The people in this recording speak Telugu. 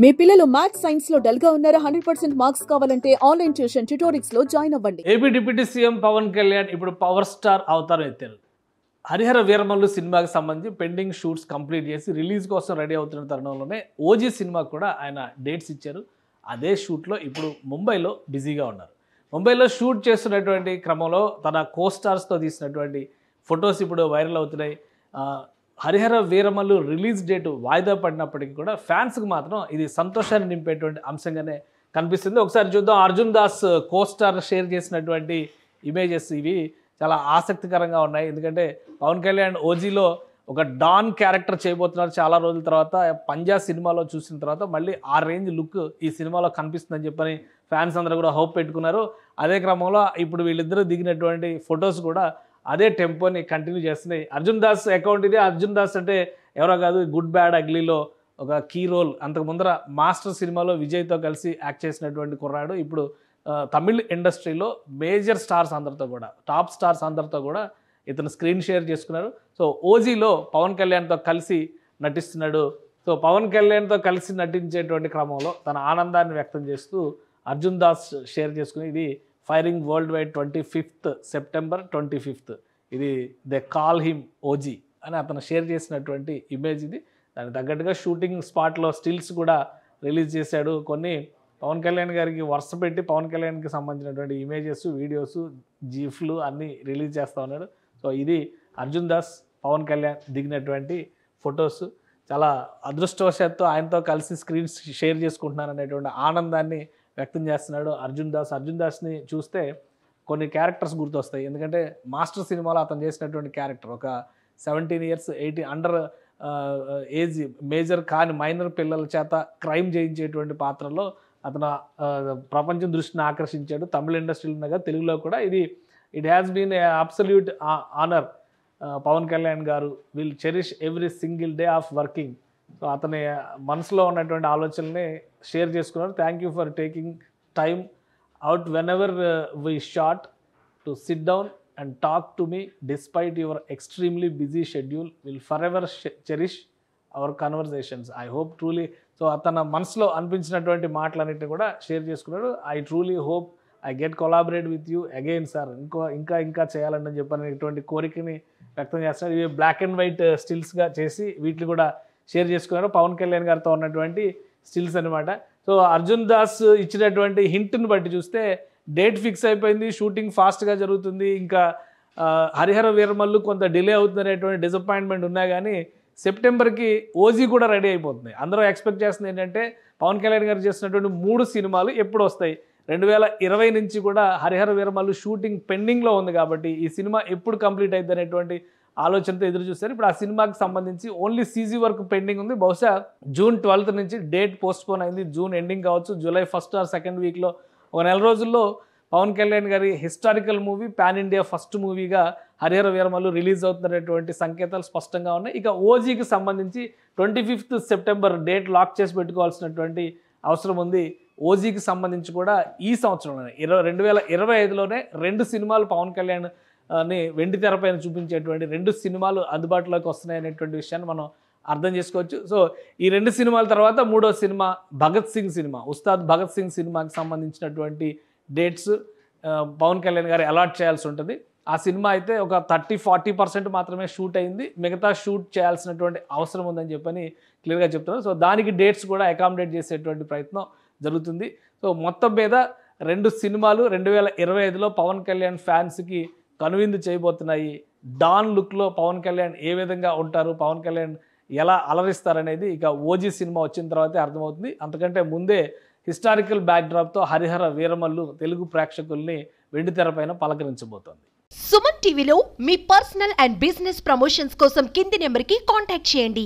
మీ పిల్లలు మ్యాథ్స్ సైన్స్ లో డల్ గా ఉన్నారా? 100% మార్క్స్ కావాలంటే ఆన్లైన్ ట్యూషన్ ట్యుటోరిక్స్ లో జాయిన్ అవ్వండి. AP deputy CM Pawan Kalyan ఇప్పుడు పవర్ స్టార్ అవతారం ఎత్తారు. హరిహర వీరమల్లు సినిమాకి సంబంధించి పెండింగ్ షూట్స్ కంప్లీట్ చేసి రిలీజ్ కోసం రెడీ అవుతున్న తరుణంలోనే ఓజీ సినిమాకు కూడా ఆయన డేట్స్ ఇచ్చారు. అదే షూట్లో ఇప్పుడు ముంబైలో బిజీగా ఉన్నారు. ముంబైలో షూట్ చేస్తున్నటువంటి క్రమంలో తన కోస్టార్స్తో తీసినటువంటి ఫొటోస్ ఇప్పుడు వైరల్ అవుతున్నాయి. హరిహర వీరమల్లు రిలీజ్ డేటు వాయిదా పడినప్పటికీ కూడా ఫ్యాన్స్కి మాత్రం ఇది సంతోషాన్ని నింపేటువంటి అంశంగానే కనిపిస్తుంది. ఒకసారి చూద్దాం. అర్జున్ దాస్ కోస్టార్ షేర్ చేసినటువంటి ఇమేజెస్ ఇవి చాలా ఆసక్తికరంగా ఉన్నాయి. ఎందుకంటే పవన్ కళ్యాణ్ ఓజీలో ఒక డాన్ క్యారెక్టర్ చేయబోతున్నారు. చాలా రోజుల తర్వాత పంజా సినిమాలో చూసిన తర్వాత మళ్ళీ ఆ రేంజ్ లుక్ ఈ సినిమాలో కనిపిస్తుందని చెప్పని ఫ్యాన్స్ అందరూ కూడా హోప్ పెట్టుకున్నారు. అదే క్రమంలో ఇప్పుడు వీళ్ళిద్దరూ దిగినటువంటి ఫొటోస్ కూడా అదే టెంపోని కంటిన్యూ చేస్తున్నాయి. అర్జున్ దాస్ అకౌంట్ ఇది. అర్జున్ దాస్ అంటే ఎవరో కాదు, గుడ్ బ్యాడ్ అగ్లీలో ఒక కీ రోల్, అంతకు ముందర మాస్టర్ సినిమాలో విజయ్తో కలిసి యాక్ట్ చేసినటువంటి కుర్రాడు. ఇప్పుడు తమిళ్ ఇండస్ట్రీలో మేజర్ స్టార్స్ అందరితో కూడా, టాప్ స్టార్స్ అందరితో కూడా ఇతను స్క్రీన్ షేర్ చేసుకున్నారు. సో ఓజీలో పవన్ కళ్యాణ్తో కలిసి నటిస్తున్నాడు. సో పవన్ కళ్యాణ్తో కలిసి నటించేటువంటి క్రమంలో తన ఆనందాన్ని వ్యక్తం చేస్తూ అర్జున్ దాస్ షేర్ చేసుకుని ఇది firing world wide 25th September 25th ఇది దే కాల్ హిమ్ ఓజీ అని అతను షేర్ చేసినటువంటి ఇమేజ్ ఇది. దానికి తగ్గట్టుగా షూటింగ్ స్పాట్లో స్టిల్స్ కూడా రిలీజ్ చేశాడు. కొన్ని పవన్ కళ్యాణ్ గారికి వరుస పెట్టి పవన్ కళ్యాణ్కి సంబంధించినటువంటి ఇమేజెస్, వీడియోస్, జీఫ్లు అన్నీ రిలీజ్ చేస్తూ ఉన్నాడు. సో ఇది అర్జున్ దాస్ పవన్ కళ్యాణ్ దిగినటువంటి ఫొటోస్. చాలా అదృష్టవశాత్తు ఆయనతో కలిసి స్క్రీన్ షేర్ చేసుకుంటున్నాను అనేటువంటి ఆనందాన్ని వ్యక్తం చేస్తున్నాడు అర్జున్ దాస్. అర్జున్ దాస్ని చూస్తే కొన్ని క్యారెక్టర్స్ గుర్తొస్తాయి. ఎందుకంటే మాస్టర్ సినిమాలో అతను చేసినటువంటి క్యారెక్టర్ ఒక 17 years 18 అండర్ ఏజ్ మేజర్ కాని మైనర్ పిల్లల చేత క్రైమ్ చేయించేటువంటి పాత్రలో అతను ప్రపంచం దృష్టిని ఆకర్షించాడు. తమిళ ఇండస్ట్రీలో ఉండగా తెలుగులో కూడా ఇది it has been a absolute honour. Pawan Kalyan గారు will cherish every single day of working. So అతని మనసులో ఉన్నటువంటి ఆలోచనల్ని షేర్ చేసుకున్నారు. Thank you for taking time out whenever we shot to sit down and talk to me despite your extremely busy schedule will forever cherish our conversations. I hope truly. So తన మనసులో అనిపించినటువంటి మాటలన్నింటినీ కూడా షేర్ చేసుకున్నాడు. I truly hope I get collaborate with you again sir, ఇంకా చేయాలని చెప్పనేటువంటి కోరికని వ్యక్తం చేస్తున్నాడు. ఇవి బ్లాక్ అండ్ వైట్ స్టిల్స్గా చేసి వీటిని కూడా షేర్ చేసుకున్నారు. పవన్ కళ్యాణ్ గారితో ఉన్నటువంటి స్టిల్స్ అనమాట. సో అర్జున్ దాస్ ఇచ్చినటువంటి హింట్ని బట్టి చూస్తే డేట్ ఫిక్స్ అయిపోయింది, షూటింగ్ ఫాస్ట్గా జరుగుతుంది. ఇంకా హరిహర వీరమల్లు కొంత డిలే అవుతుందనేటువంటి డిసప్పాయింట్మెంట్ ఉన్నా కానీ సెప్టెంబర్కి ఓజీ కూడా రెడీ అయిపోతుంది. అందరూ ఎక్స్పెక్ట్ చేస్తుంది ఏంటంటే పవన్ కళ్యాణ్ గారు చేసినటువంటి 3 సినిమాలు ఎప్పుడు వస్తాయి. 2020 నుంచి కూడా హరిహర వీరమల్లు షూటింగ్ పెండింగ్లో ఉంది కాబట్టి ఈ సినిమా ఎప్పుడు కంప్లీట్ అవుతుంది అనేటువంటి ఆలోచనతో ఎదురు చూస్తారు. ఇప్పుడు ఆ సినిమాకి సంబంధించి ఓన్లీ సీజీ వర్క్ పెండింగ్ ఉంది. బహుశా June 12th నుంచి డేట్ పోస్ట్పోన్ అయింది. జూన్ ఎండింగ్ కావచ్చు, July 1st or 2nd వీక్లో ఒక నెల రోజుల్లో పవన్ కళ్యాణ్ గారి historical movie, pan India first మూవీగా హరిహర వీరమల్లు రిలీజ్ అవుతున్నటువంటి సంకేతాలు స్పష్టంగా ఉన్నాయి. ఇక ఓజీకి సంబంధించి 25th సెప్టెంబర్ డేట్ లాక్ చేసి పెట్టుకోవాల్సినటువంటి అవసరం ఉంది. ఓజీకి సంబంధించి కూడా ఈ సంవత్సరంలోనే 2025లోనే 2 సినిమాలు పవన్ కళ్యాణ్ ని వెండి తెరపైన చూపించేటువంటి 2 సినిమాలు అందుబాటులోకి వస్తున్నాయి అనేటువంటి విషయాన్ని మనం అర్థం చేసుకోవచ్చు. సో ఈ 2 సినిమాల తర్వాత 3వ సినిమా భగత్ సింగ్ సినిమా, ఉస్తాద్ భగత్ సింగ్ సినిమాకి సంబంధించినటువంటి డేట్స్ పవన్ కళ్యాణ్ గారు అలాట్ చేయాల్సి ఉంటుంది. ఆ సినిమా అయితే ఒక 30-40% మాత్రమే షూట్ అయింది. మిగతా షూట్ చేయాల్సినటువంటి అవసరం ఉందని చెప్పని క్లియర్గా చెప్తున్నారు. సో దానికి డేట్స్ కూడా అకామిడేట్ చేసేటువంటి ప్రయత్నం జరుగుతుంది. సో మొత్తం మీద 2 సినిమాలు 2025లో పవన్ కళ్యాణ్ ఫ్యాన్స్కి కనువిందు చేయబోతున్నాయి. డాన్ లుక్లో పవన్ కళ్యాణ్ ఏ విధంగా ఉంటారు, పవన్ కళ్యాణ్ ఎలా అలరిస్తారనేది ఇక ఓజీ సినిమా వచ్చిన తర్వాతే అర్థమవుతుంది. అంతకంటే ముందే హిస్టారికల్ బ్యాక్డ్రాప్తో హరిహర వీరమల్లు తెలుగు ప్రేక్షకుల్ని వెండి తెరపైన పలకరించబోతోంది. సుమన్ టీవీలో మీ పర్సనల్ అండ్ బిజినెస్ ప్రమోషన్స్ కోసం కింది నెంబర్కి కాంటాక్ట్ చేయండి.